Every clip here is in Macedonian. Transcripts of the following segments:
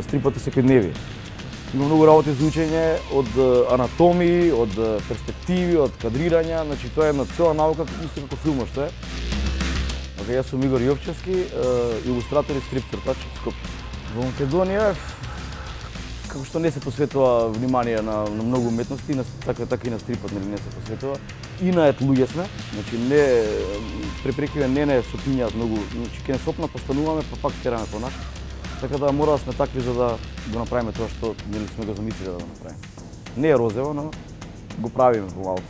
стрипот е секојдневие. Има многу работи за учење од анатомии, од перспективи, од кадрирања, значи тоа е една цела наука исто како филмот што е. Јас сум Игор Јовчевски, илустратор и стрип цртач од Скопје. Во Македонија како што не се посветува внимание на многу уметности, така и на стрипот не се посветува. Инает луѓе сме, значи не препрекиве не сопињаат многу, значи ке не сопна постануваме, па пак тераме по наш. Така да мора да сме такви за да го направиме тоа што нели сме го замислиле да го направиме. Не е розево, но го правиме помалку.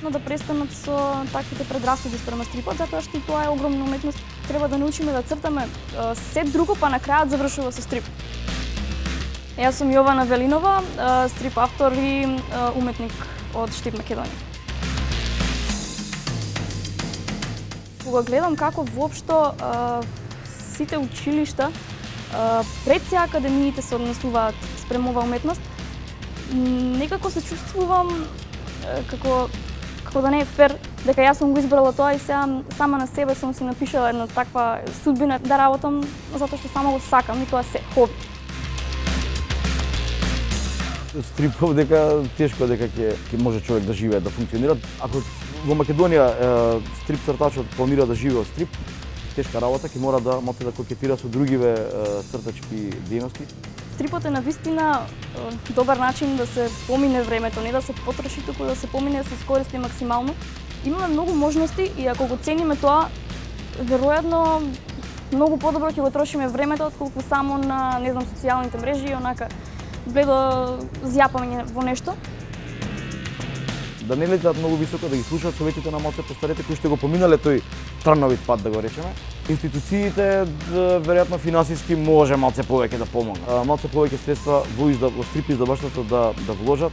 Но да престанат со таквите предрасуди спрема стрипот, затоа што тоа е огромна уметност. Треба да научиме да цртаме се друго, па на крајот завршува со стрип. Јас сум Јована Велинова, стрип автор и уметник од Штип Македонија. Кога гледам како воопшто сите училишта пред се академиите се однесуваат спрема оваа уметност, некако се чувствувам како да не е фер дека јас сум го избрала тоа и сега сама на себе сум си напишала една таква судбина да работам затоа што само го сакам и тоа се хоби. Стрипов дека тешко дека ќе може човек да живее, да функционира. Ако во Македонија стрип цртачот планира да живее од стрип, тешка работа, ќе мора да малку да кокетира со другиве цртачки дејности. Стрипот е навистина добар начин да се помине времето, не да се потроши, туку да се помине, да се искористи максимално. Имаме многу можности и ако го цениме тоа, веројатно многу подобро ќе го трошиме времето отколку само на, не знам, социјалните мрежи и онака бледо зјапање во нешто. Да не летаат многу високо, да ги слушаат советите на малце постарете кои што го поминале тој трновит пат, да го речеме. Институциите, веројатно финансиски може малце повеќе да помогнат. Малце повеќе средства во стрип издаваштвото да вложат.